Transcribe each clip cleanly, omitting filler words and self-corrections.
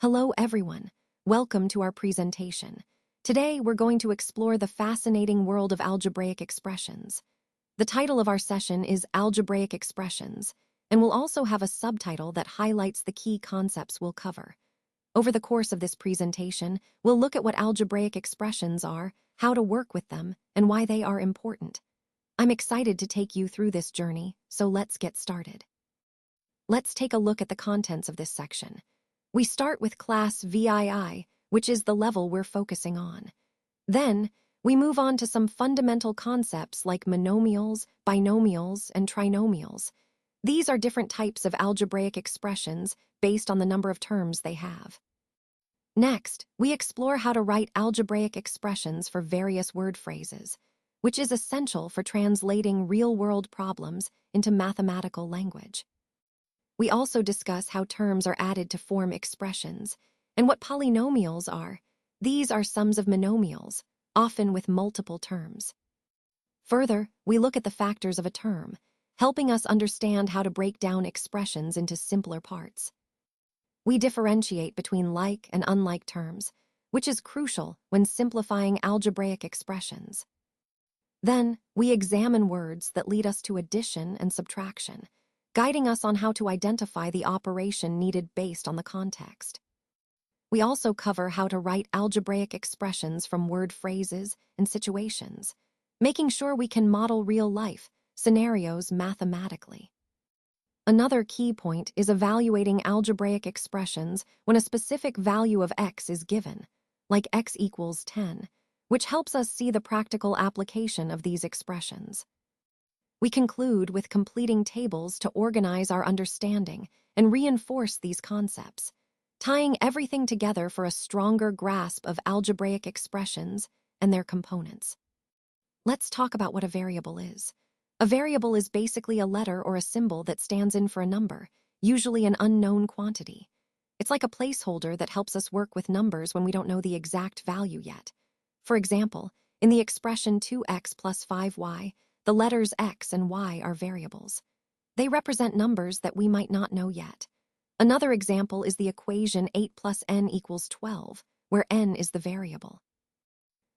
Hello everyone, welcome to our presentation. Today we're going to explore the fascinating world of algebraic expressions. The title of our session is Algebraic Expressions, and we'll also have a subtitle that highlights the key concepts we'll cover. Over the course of this presentation, we'll look at what algebraic expressions are, how to work with them, and why they are important. I'm excited to take you through this journey, so let's get started. Let's take a look at the contents of this section. We start with class VII, which is the level we're focusing on. Then, we move on to some fundamental concepts like monomials, binomials, and trinomials. These are different types of algebraic expressions based on the number of terms they have. Next, we explore how to write algebraic expressions for various word phrases, which is essential for translating real-world problems into mathematical language. We also discuss how terms are added to form expressions, and what polynomials are. These are sums of monomials, often with multiple terms. Further, we look at the factors of a term, helping us understand how to break down expressions into simpler parts. We differentiate between like and unlike terms, which is crucial when simplifying algebraic expressions. Then, we examine words that lead us to addition and subtraction, guiding us on how to identify the operation needed based on the context. We also cover how to write algebraic expressions from word phrases and situations, making sure we can model real-life scenarios mathematically. Another key point is evaluating algebraic expressions when a specific value of x is given, like x equals 10, which helps us see the practical application of these expressions. We conclude with completing tables to organize our understanding and reinforce these concepts, tying everything together for a stronger grasp of algebraic expressions and their components. Let's talk about what a variable is. A variable is basically a letter or a symbol that stands in for a number, usually an unknown quantity. It's like a placeholder that helps us work with numbers when we don't know the exact value yet. For example, in the expression 2x plus 5y, the letters x and y are variables. They represent numbers that we might not know yet. Another example is the equation 8 plus n equals 12, where n is the variable.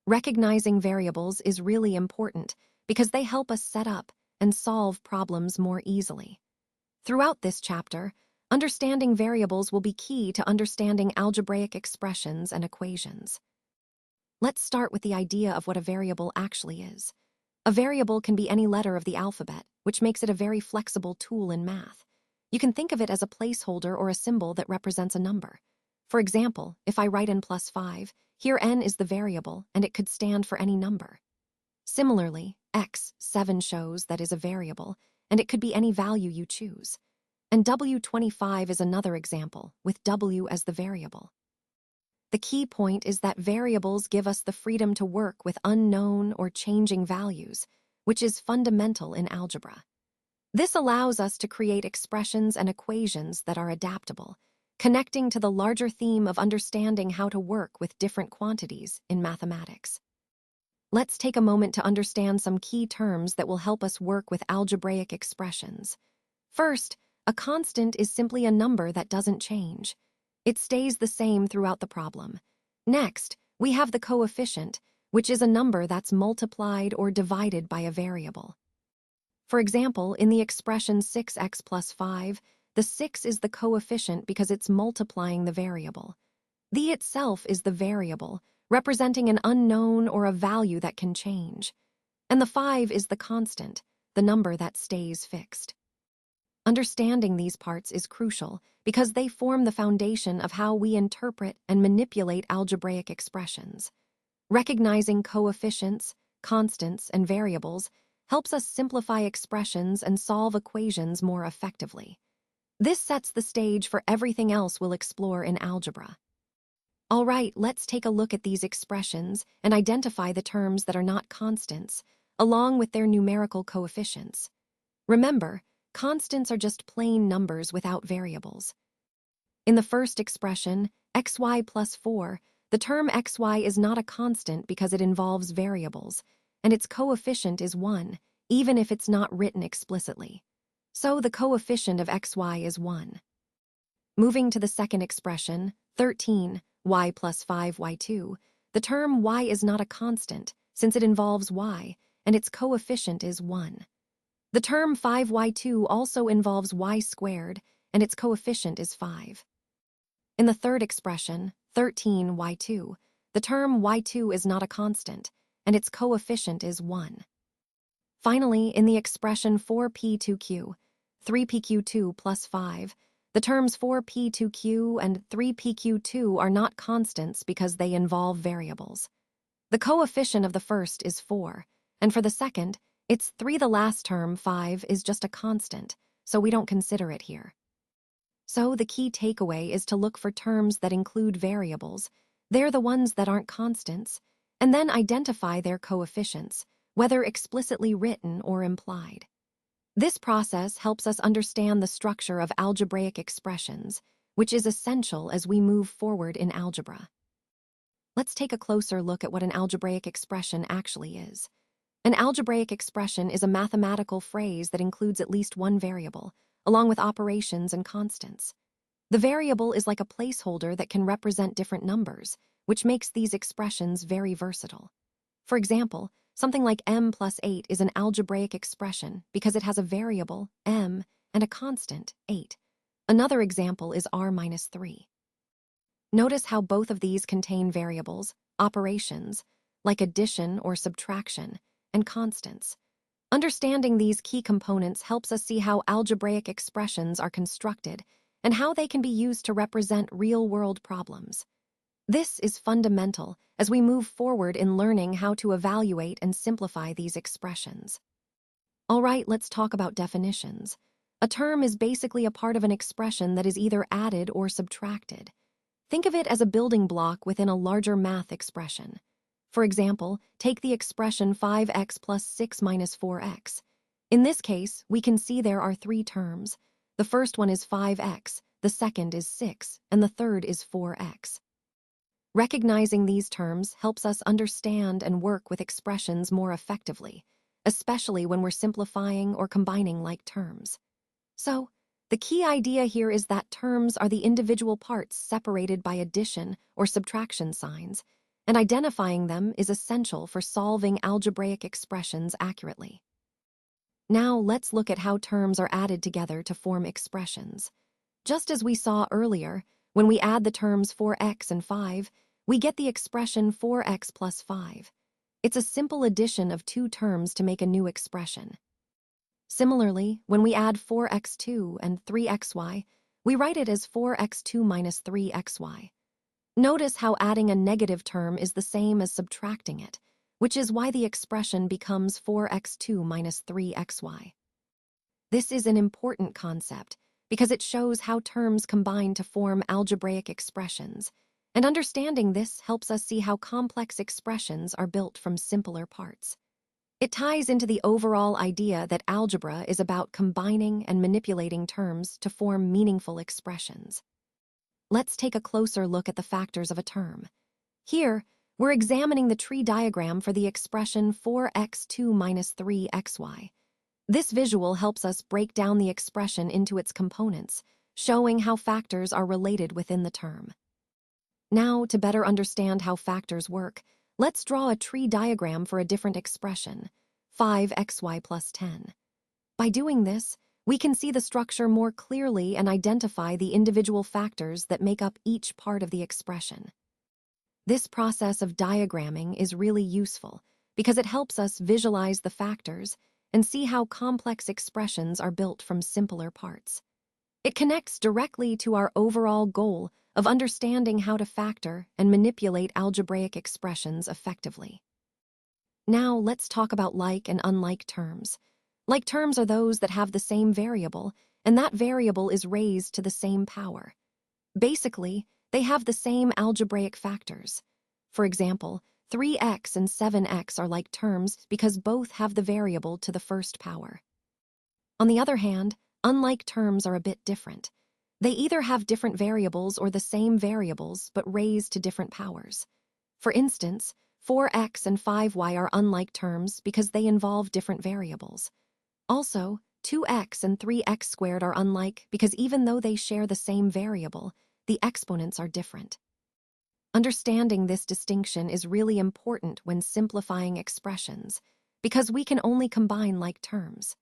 Recognizing variables is really important because they help us set up and solve problems more easily. Throughout this chapter, understanding variables will be key to understanding algebraic expressions and equations. Let's start with the idea of what a variable actually is. A variable can be any letter of the alphabet, which makes it a very flexible tool in math. You can think of it as a placeholder or a symbol that represents a number. For example, if I write n plus 5, here n is the variable, and it could stand for any number. Similarly, x7 shows that is a variable, and it could be any value you choose. And w25 is another example, with w as the variable. The key point is that variables give us the freedom to work with unknown or changing values, which is fundamental in algebra. This allows us to create expressions and equations that are adaptable, connecting to the larger theme of understanding how to work with different quantities in mathematics. Let's take a moment to understand some key terms that will help us work with algebraic expressions. First, a constant is simply a number that doesn't change. It stays the same throughout the problem. Next, we have the coefficient, which is a number that's multiplied or divided by a variable. For example, in the expression 6x plus 5, the 6 is the coefficient because it's multiplying the variable. The itself is the variable, representing an unknown or a value that can change. And the 5 is the constant, the number that stays fixed. Understanding these parts is crucial because they form the foundation of how we interpret and manipulate algebraic expressions. Recognizing coefficients, constants, and variables helps us simplify expressions and solve equations more effectively. This sets the stage for everything else we'll explore in algebra. All right, let's take a look at these expressions and identify the terms that are not constants, along with their numerical coefficients. Remember, constants are just plain numbers without variables. In the first expression, xy plus 4, the term xy is not a constant because it involves variables, and its coefficient is 1, even if it's not written explicitly. So the coefficient of xy is 1. Moving to the second expression, 13, y plus 5y2, the term y is not a constant since it involves y, and its coefficient is 1. The term 5y2 also involves y squared, and its coefficient is 5. In the third expression, 13y2, the term y2 is not a constant, and its coefficient is 1. Finally, in the expression 4p2q, 3pq2 plus 5, the terms 4p2q and 3pq2 are not constants because they involve variables. The coefficient of the first is 4, and for the second, it's 3. The last term, 5, is just a constant, so we don't consider it here. So the key takeaway is to look for terms that include variables. They're the ones that aren't constants, and then identify their coefficients, whether explicitly written or implied. This process helps us understand the structure of algebraic expressions, which is essential as we move forward in algebra. Let's take a closer look at what an algebraic expression actually is. An algebraic expression is a mathematical phrase that includes at least one variable, along with operations and constants. The variable is like a placeholder that can represent different numbers, which makes these expressions very versatile. For example, something like m plus 8 is an algebraic expression because it has a variable, m, and a constant, 8. Another example is r minus 3. Notice how both of these contain variables, operations, like addition or subtraction, and constants. Understanding these key components helps us see how algebraic expressions are constructed and how they can be used to represent real-world problems. This is fundamental as we move forward in learning how to evaluate and simplify these expressions. All right, let's talk about definitions. A term is basically a part of an expression that is either added or subtracted. Think of it as a building block within a larger math expression. For example, take the expression 5x plus 6 minus 4x. In this case, we can see there are 3 terms. The first one is 5x, the second is 6, and the third is 4x. Recognizing these terms helps us understand and work with expressions more effectively, especially when we're simplifying or combining like terms. So, the key idea here is that terms are the individual parts separated by addition or subtraction signs, and identifying them is essential for solving algebraic expressions accurately. Now let's look at how terms are added together to form expressions. Just as we saw earlier, when we add the terms 4x and 5, we get the expression 4x plus 5. It's a simple addition of 2 terms to make a new expression. Similarly, when we add 4x2 and 3xy, we write it as 4x2 minus 3xy. Notice how adding a negative term is the same as subtracting it, which is why the expression becomes 4x2 minus 3xy. This is an important concept because it shows how terms combine to form algebraic expressions, and understanding this helps us see how complex expressions are built from simpler parts. It ties into the overall idea that algebra is about combining and manipulating terms to form meaningful expressions. Let's take a closer look at the factors of a term. Here, we're examining the tree diagram for the expression 4x2 minus 3xy. This visual helps us break down the expression into its components, showing how factors are related within the term. Now, to better understand how factors work, let's draw a tree diagram for a different expression, 5xy plus 10. By doing this, we can see the structure more clearly and identify the individual factors that make up each part of the expression. This process of diagramming is really useful because it helps us visualize the factors and see how complex expressions are built from simpler parts. It connects directly to our overall goal of understanding how to factor and manipulate algebraic expressions effectively. Now let's talk about like and unlike terms. Like terms are those that have the same variable, and that variable is raised to the same power. Basically, they have the same algebraic factors. For example, 3x and 7x are like terms because both have the variable to the first power. On the other hand, unlike terms are a bit different. They either have different variables or the same variables but raised to different powers. For instance, 4x and 5y are unlike terms because they involve different variables. Also, 2x and 3x squared are unlike because even though they share the same variable, the exponents are different. Understanding this distinction is really important when simplifying expressions, because we can only combine like terms.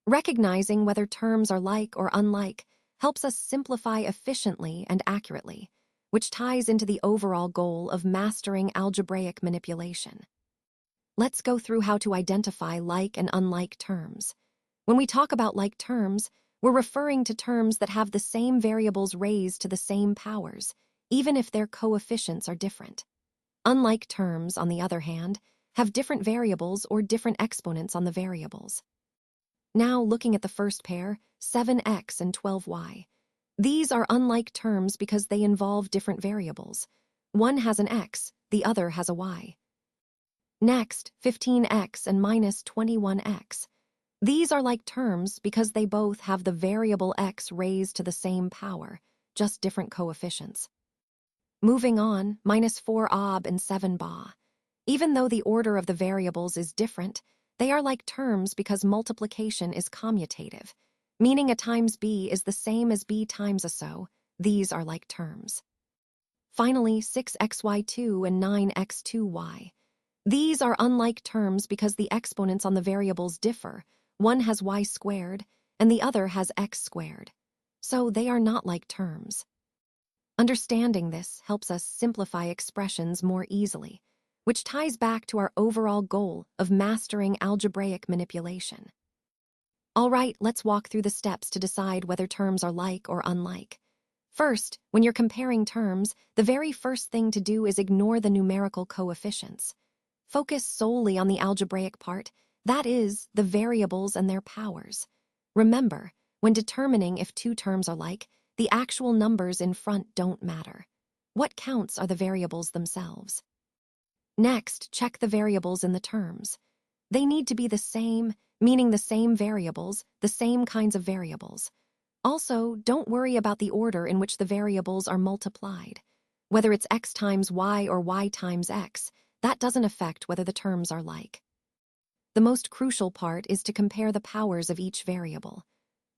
Recognizing whether terms are like or unlike helps us simplify efficiently and accurately, which ties into the overall goal of mastering algebraic manipulation. Let's go through how to identify like and unlike terms. When we talk about like terms, we're referring to terms that have the same variables raised to the same powers, even if their coefficients are different. Unlike terms, on the other hand, have different variables or different exponents on the variables. Now, looking at the first pair, 7x and 12y. These are unlike terms because they involve different variables. One has an x, the other has a y. Next, 15x and minus 21x. These are like terms because they both have the variable x raised to the same power, just different coefficients. Moving on, minus 4ab and 7ba. Even though the order of the variables is different, they are like terms because multiplication is commutative, meaning a times b is the same as b times a so. These are like terms. Finally, 6xy2 and 9x2y. These are unlike terms because the exponents on the variables differ. One has y squared, and the other has x squared. So they are not like terms. Understanding this helps us simplify expressions more easily, which ties back to our overall goal of mastering algebraic manipulation. All right, let's walk through the steps to decide whether terms are like or unlike. First, when you're comparing terms, the very first thing to do is ignore the numerical coefficients. Focus solely on the algebraic part, that is, the variables and their powers. Remember, when determining if two terms are like, the actual numbers in front don't matter. What counts are the variables themselves. Next, check the variables in the terms. They need to be the same, meaning the same variables, the same kinds of variables. Also, don't worry about the order in which the variables are multiplied. Whether it's x times y or y times x, that doesn't affect whether the terms are like. The most crucial part is to compare the powers of each variable.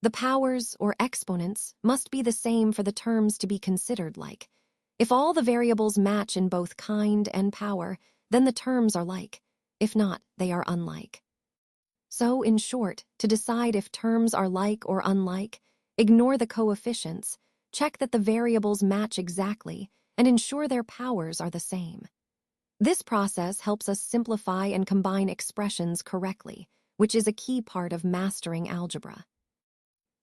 The powers, or exponents, must be the same for the terms to be considered like. If all the variables match in both kind and power, then the terms are like. If not, they are unlike. So, in short, to decide if terms are like or unlike, ignore the coefficients, check that the variables match exactly, and ensure their powers are the same. This process helps us simplify and combine expressions correctly, which is a key part of mastering algebra.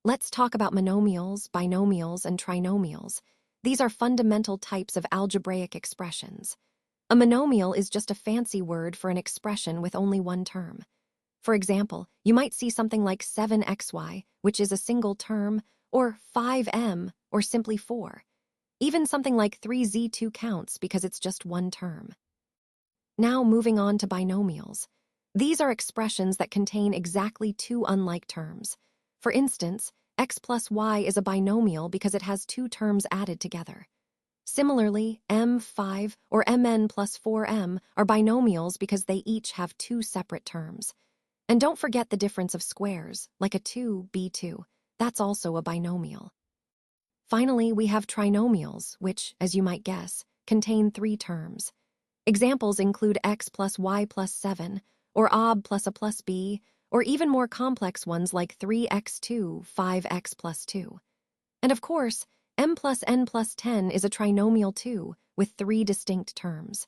Let's talk about monomials, binomials, and trinomials. These are fundamental types of algebraic expressions. A monomial is just a fancy word for an expression with only one term. For example, you might see something like 7xy, which is a single term, or 5m, or simply 4. Even something like 3z2 counts because it's just one term. Now moving on to binomials. These are expressions that contain exactly two unlike terms. For instance, x plus y is a binomial because it has two terms added together. Similarly, m5 or mn plus 4m are binomials because they each have two separate terms. And don't forget the difference of squares, like a 2b2. That's also a binomial. Finally, we have trinomials, which, as you might guess, contain three terms. Examples include x plus y plus 7, or ab plus a plus b, or even more complex ones like 3x2, 5x plus 2. And of course, m plus n plus 10 is a trinomial too, with three distinct terms.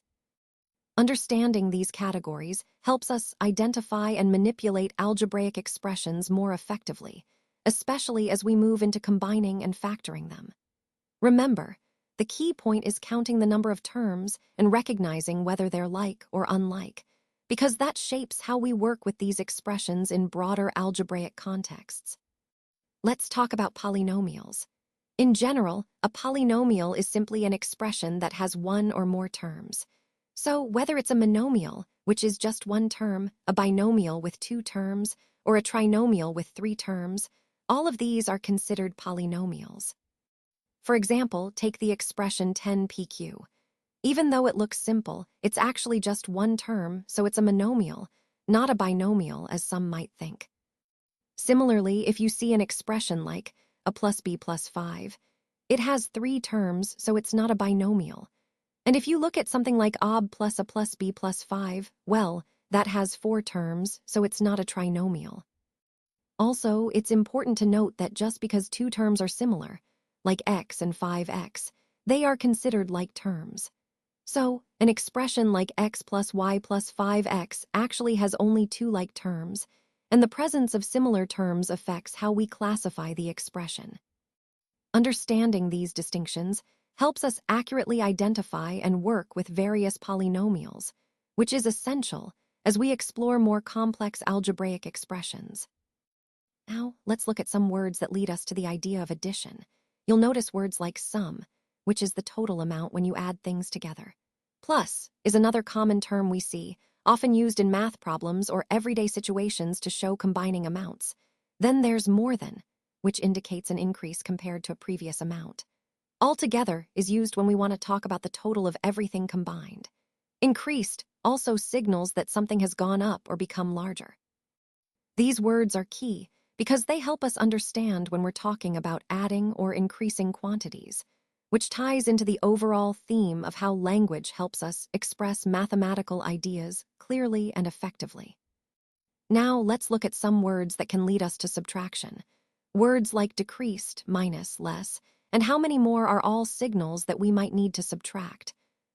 Understanding these categories helps us identify and manipulate algebraic expressions more effectively, especially as we move into combining and factoring them. Remember, the key point is counting the number of terms and recognizing whether they're like or unlike, because that shapes how we work with these expressions in broader algebraic contexts. Let's talk about polynomials. In general, a polynomial is simply an expression that has one or more terms. So whether it's a monomial, which is just one term, a binomial with two terms, or a trinomial with three terms, all of these are considered polynomials. For example, take the expression 10pq. Even though it looks simple, it's actually just one term, so it's a monomial, not a binomial as some might think. Similarly, if you see an expression like a plus b plus 5, It has 3 terms, so it's not a binomial. And if you look at something like ob plus a plus b plus 5, well, that has 4 terms, so it's not a trinomial. Also, it's important to note that just because 2 terms are similar, like x and 5x, they are considered like terms. So, an expression like x plus y plus 5x actually has only 2 like terms, and the presence of similar terms affects how we classify the expression. Understanding these distinctions helps us accurately identify and work with various polynomials, which is essential as we explore more complex algebraic expressions. Now, let's look at some words that lead us to the idea of addition. You'll notice words like sum, which is the total amount when you add things together. Plus is another common term we see, often used in math problems or everyday situations to show combining amounts. Then there's more than, which indicates an increase compared to a previous amount. Altogether is used when we want to talk about the total of everything combined. Increased also signals that something has gone up or become larger. These words are key because they help us understand when we're talking about adding or increasing quantities, which ties into the overall theme of how language helps us express mathematical ideas clearly and effectively. Now let's look at some words that can lead us to subtraction. Words like decreased, minus, less, and how many more are all signals that we might need to subtract.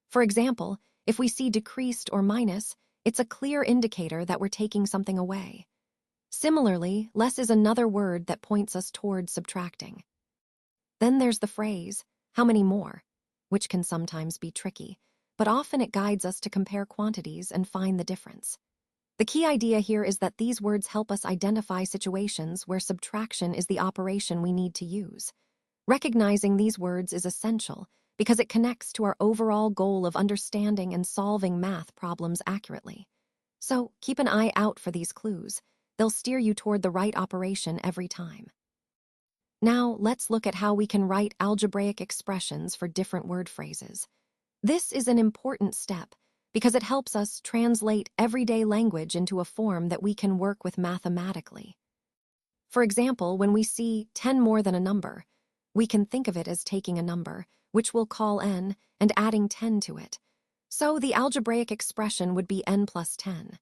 For example, if we see decreased or minus, it's a clear indicator that we're taking something away. Similarly, less is another word that points us towards subtracting. Then there's the phrase, how many more, which can sometimes be tricky, but often it guides us to compare quantities and find the difference. The key idea here is that these words help us identify situations where subtraction is the operation we need to use. Recognizing these words is essential because it connects to our overall goal of understanding and solving math problems accurately. So keep an eye out for these clues. They'll steer you toward the right operation every time. Now, let's look at how we can write algebraic expressions for different word phrases. This is an important step because it helps us translate everyday language into a form that we can work with mathematically. For example, when we see 10 more than a number, we can think of it as taking a number, which we'll call n, and adding 10 to it. So the algebraic expression would be n plus 10.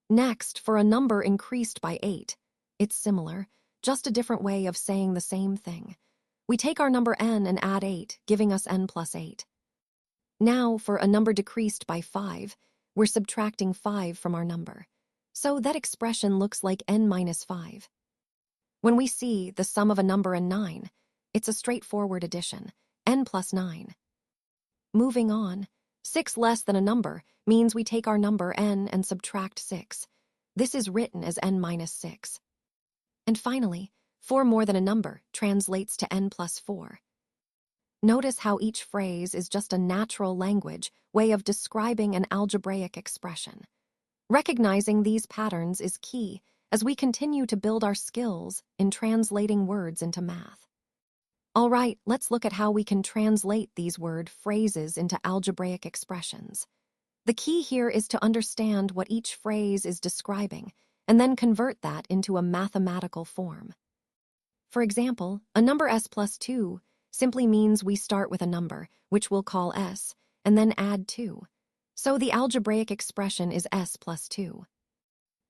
Next, for a number increased by 8, it's similar, just a different way of saying the same thing. We take our number n and add 8, giving us n plus 8. Now, for a number decreased by 5, we're subtracting 5 from our number. So that expression looks like n minus 5. When we see the sum of a number and 9, it's a straightforward addition, n plus 9. Moving on, 6 less than a number means we take our number n and subtract 6. This is written as n minus 6. And finally, 4 more than a number translates to n plus 4. Notice how each phrase is just a natural language way of describing an algebraic expression. Recognizing these patterns is key as we continue to build our skills in translating words into math. All right, let's look at how we can translate these word phrases into algebraic expressions. The key here is to understand what each phrase is describing and then convert that into a mathematical form. For example, a number s plus 2 simply means we start with a number, which we'll call s, and then add 2. So the algebraic expression is s plus 2.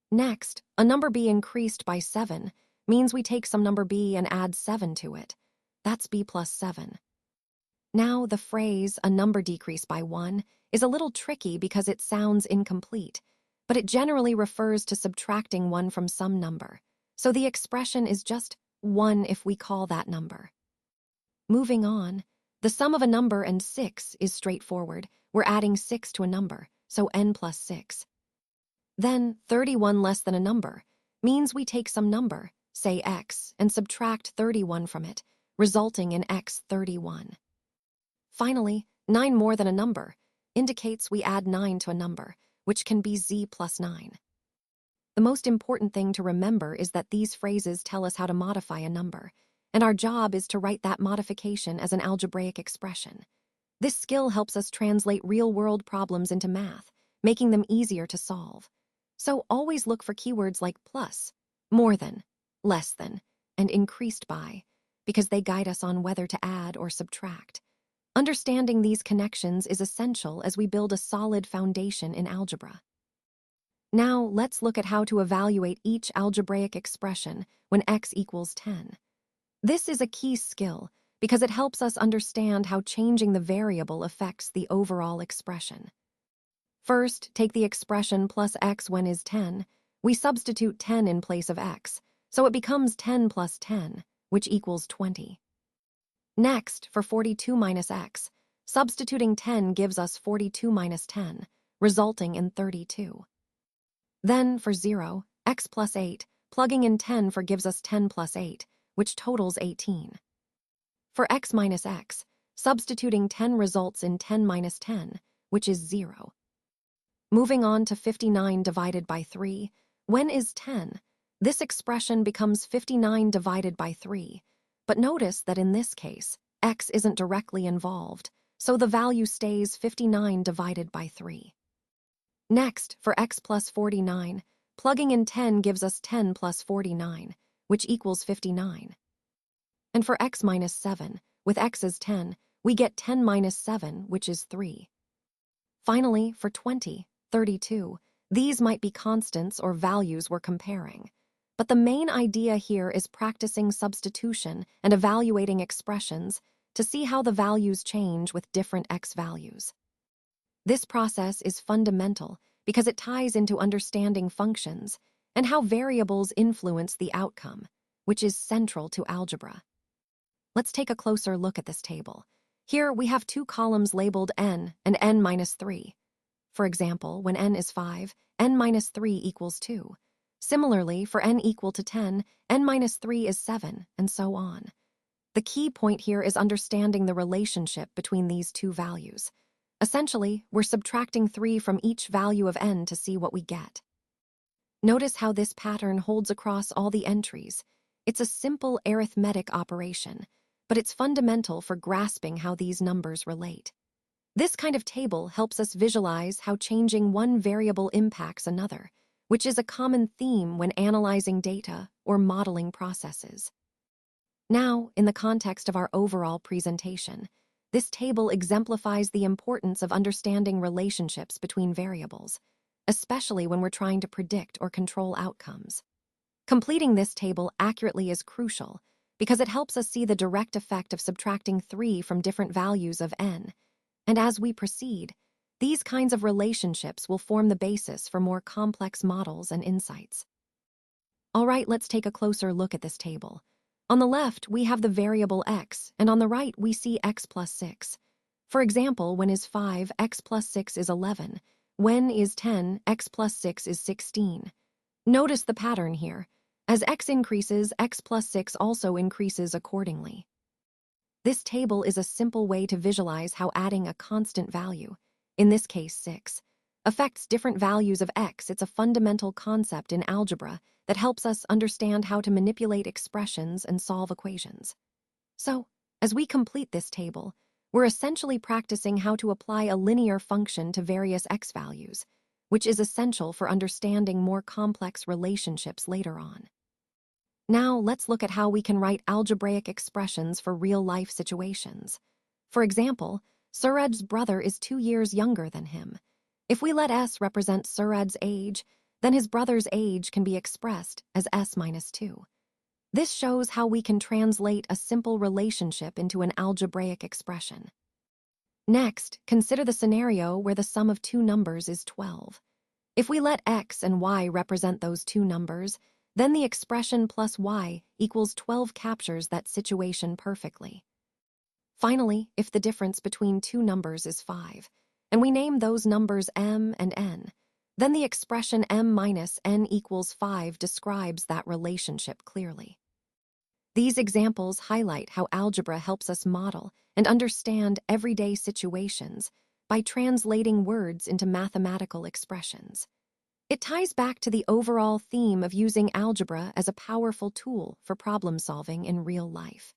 Next, a number b increased by 7 means we take some number b and add 7 to it. That's b plus 7. Now, the phrase, a number decreased by 1, is a little tricky because it sounds incomplete, but it generally refers to subtracting 1 from some number. So the expression is just 1 if we call that number. Moving on, the sum of a number and 6 is straightforward. We're adding 6 to a number, so n plus 6. Then, 31 less than a number means we take some number, say x, and subtract 31 from it, resulting in x 31. Finally, 9 more than a number indicates we add 9 to a number, which can be z plus 9. The most important thing to remember is that these phrases tell us how to modify a number, and our job is to write that modification as an algebraic expression. This skill helps us translate real-world problems into math, making them easier to solve. So always look for keywords like plus, more than, less than, and increased by, because they guide us on whether to add or subtract. Understanding these connections is essential as we build a solid foundation in algebra. Now, let's look at how to evaluate each algebraic expression when x equals 10. This is a key skill because it helps us understand how changing the variable affects the overall expression. First, take the expression plus x when is 10. We substitute 10 in place of x, so it becomes 10 plus 10, which equals 20. Next, for 42 minus x, substituting 10 gives us 42 minus 10, resulting in 32. Then, for 0, x plus 8, plugging in 10 gives us 10 plus 8, which totals 18. For x minus x, substituting 10 results in 10 minus 10, which is 0. Moving on to 59 divided by 3, when is 10? This expression becomes 59 divided by 3, but notice that in this case, x isn't directly involved, so the value stays 59 divided by 3. Next, for x plus 49, plugging in 10 gives us 10 plus 49, which equals 59. And for x minus 7, with x as 10, we get 10 minus 7, which is 3. Finally, for 20, 32, these might be constants or values we're comparing. But the main idea here is practicing substitution and evaluating expressions to see how the values change with different x values. This process is fundamental because it ties into understanding functions and how variables influence the outcome, which is central to algebra. Let's take a closer look at this table. Here we have two columns labeled n and n minus 3. For example, when n is 5, n minus 3 equals 2. Similarly, for n equal to 10, n minus 3 is 7, and so on. The key point here is understanding the relationship between these two values. Essentially, we're subtracting 3 from each value of n to see what we get. Notice how this pattern holds across all the entries. It's a simple arithmetic operation, but it's fundamental for grasping how these numbers relate. This kind of table helps us visualize how changing one variable impacts another, which is a common theme when analyzing data or modeling processes. Now, in the context of our overall presentation, this table exemplifies the importance of understanding relationships between variables, especially when we're trying to predict or control outcomes. Completing this table accurately is crucial because it helps us see the direct effect of subtracting 3 from different values of n. And as we proceed, these kinds of relationships will form the basis for more complex models and insights. All right, let's take a closer look at this table. On the left, we have the variable x, and on the right, we see x plus 6. For example, when is 5, x plus 6 is 11. When is 10, x plus 6 is 16. Notice the pattern here. As x increases, x plus 6 also increases accordingly. This table is a simple way to visualize how adding a constant value, in this case 6, affects different values of x. It's a fundamental concept in algebra that helps us understand how to manipulate expressions and solve equations. So, as we complete this table, we're essentially practicing how to apply a linear function to various x values, which is essential for understanding more complex relationships later on. Now, let's look at how we can write algebraic expressions for real-life situations. For example, Suraj's brother is 2 years younger than him. If we let s represent Suraj's age, then his brother's age can be expressed as s minus 2. This shows how we can translate a simple relationship into an algebraic expression. Next, consider the scenario where the sum of two numbers is 12. If we let x and y represent those two numbers, then the expression plus y equals 12 captures that situation perfectly. Finally, if the difference between two numbers is 5, and we name those numbers m and n, then the expression m minus n equals 5 describes that relationship clearly. These examples highlight how algebra helps us model and understand everyday situations by translating words into mathematical expressions. It ties back to the overall theme of using algebra as a powerful tool for problem solving in real life.